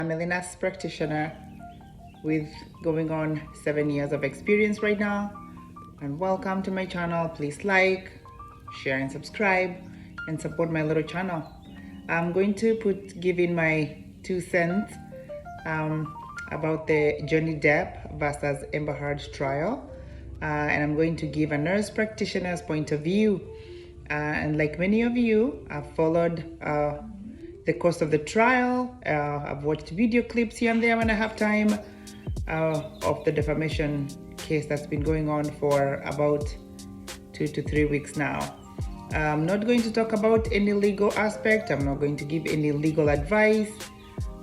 I'm a nurse practitioner with going on 7 years of experience right now. And welcome to my channel. Please like, share and subscribe and support my little channel. I'm going to give in my 2 cents about the Johnny Depp versus Amber Heard trial. And I'm going to give a nurse practitioner's point of view. And like many of you, I've followed the course of the trial. I've watched video clips here and there when I have time of the defamation case that's been going on for about 2 to 3 weeks now. I'm not going to talk about any legal aspect. I'm not going to give any legal advice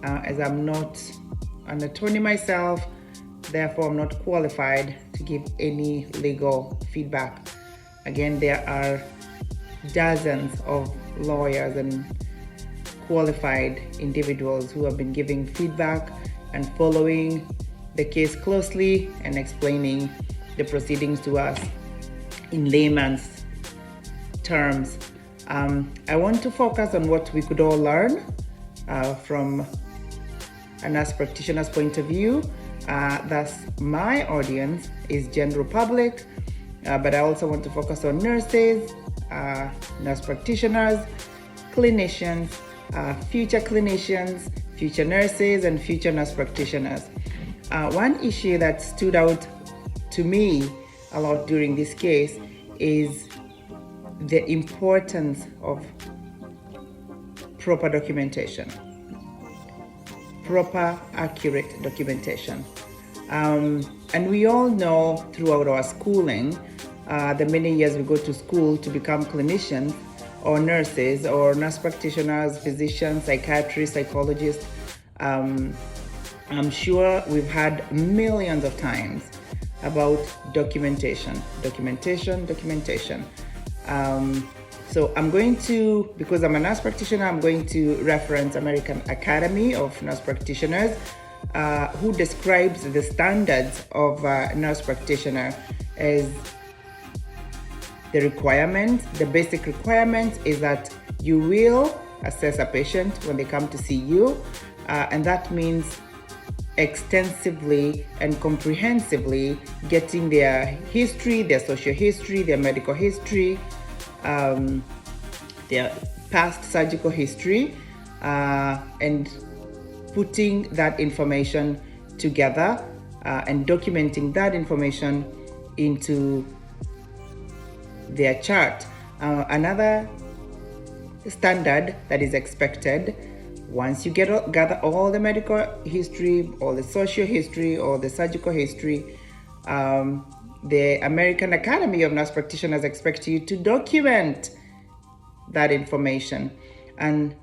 as I'm not an attorney myself. Therefore, I'm not qualified to give any legal feedback. Again, there are dozens of lawyers and qualified individuals who have been giving feedback and following the case closely and explaining the proceedings to us in layman's terms. I want to focus on what we could all learn from a nurse practitioner's point of view. Thus, my audience is general public, but I also want to focus on nurses, nurse practitioners, clinicians, future clinicians, future nurses, and future nurse practitioners. One issue that stood out to me a lot during this case is the importance of proper documentation, proper, accurate documentation. And we all know throughout our schooling, the many years we go to school to become clinicians or nurses or nurse practitioners, physicians, psychiatrists, psychologists. I'm sure we've had millions of times about documentation. So I'm going to, because I'm a nurse practitioner, I'm going to reference American Academy of Nurse Practitioners, who describes the standards of a nurse practitioner as the requirement. The basic requirement is that you will assess a patient when they come to see you, and that means extensively and comprehensively getting their history, their social history, their medical history, their past surgical history, and putting that information together and documenting that information into their chart. Another standard that is expected once you gather all the medical history, all the social history, all the surgical history, the American Academy of Nurse Practitioners expects you to document that information. And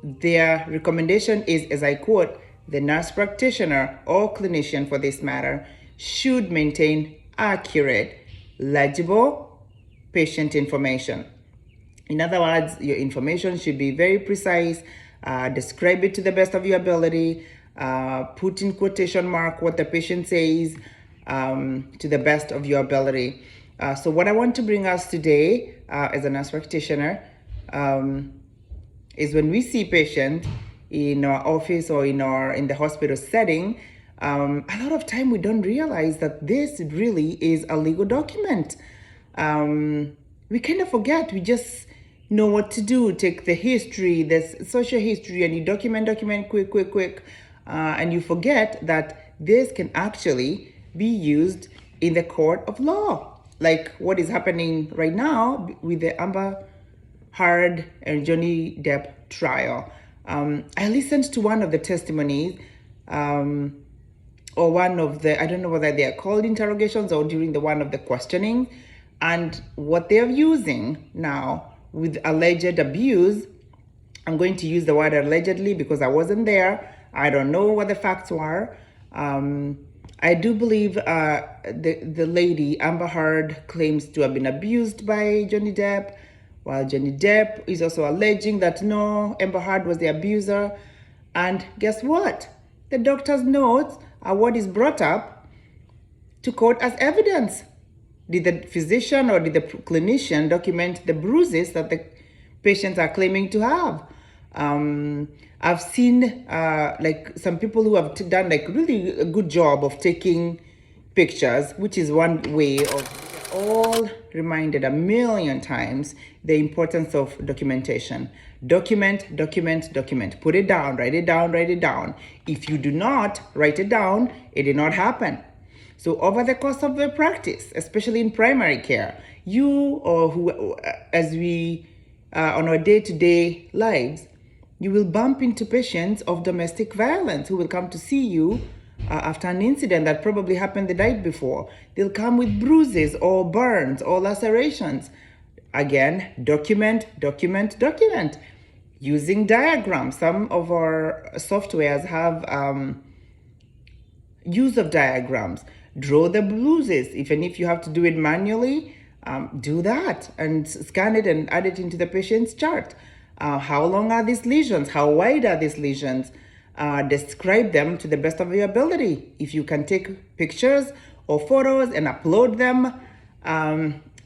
their recommendation is, as I quote, the nurse practitioner or clinician for this matter should maintain accurate, legible patient information. In other words, your information should be very precise, describe it to the best of your ability, put in quotation mark what the patient says to the best of your ability. So what I want to bring us today as a nurse practitioner is when we see patients in our office or in the hospital setting, a lot of time we don't realize that this really is a legal document. We kind of forget. We just know what to do. Take the history, the social history, and you document quick. And you forget that this can actually be used in the court of law. Like what is happening right now with the Amber Heard and Johnny Depp trial. I listened to one of the testimonies, or one of the, I don't know whether they are called interrogations or during the one of the questioning, and what they're using now with alleged abuse. I'm going to use the word allegedly because I wasn't there. I don't know what the facts were. I do believe the lady, Amber Heard, claims to have been abused by Johnny Depp, while Johnny Depp is also alleging that no, Amber Heard was the abuser. And guess what? The doctor's notes are what is brought up to court as evidence. Did the physician or did the clinician document the bruises that the patients are claiming to have? I've seen like some people who have done like really a good job of taking pictures, which is one way of all reminded a million times the importance of documentation. Document, document, document. Put it down, write it down, write it down. If you do not write it down, it did not happen. So over the course of the practice, especially in primary care, you or who, as we on our day-to-day lives, you will bump into patients of domestic violence who will come to see you after an incident that probably happened the night before. They'll come with bruises or burns or lacerations. Again, document, document, document. Using diagrams. Some of our softwares have use of diagrams. Draw the bruises. Even if you have to do it manually, do that and scan it and add it into the patient's chart. How long are these lesions? How wide are these lesions? Describe them to the best of your ability. If you can take pictures or photos and upload them,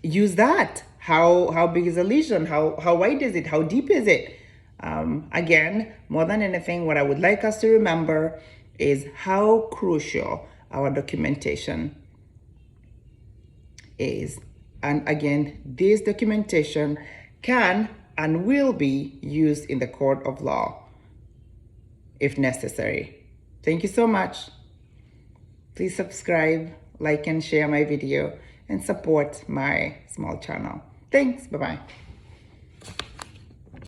use that. How big is a lesion? How wide is it? How deep is it? Again, more than anything, what I would like us to remember is how crucial our documentation is. And again, this documentation can and will be used in the court of law if necessary. Thank you so much. Please subscribe, like, and share my video and support my small channel. Thanks. Bye-bye.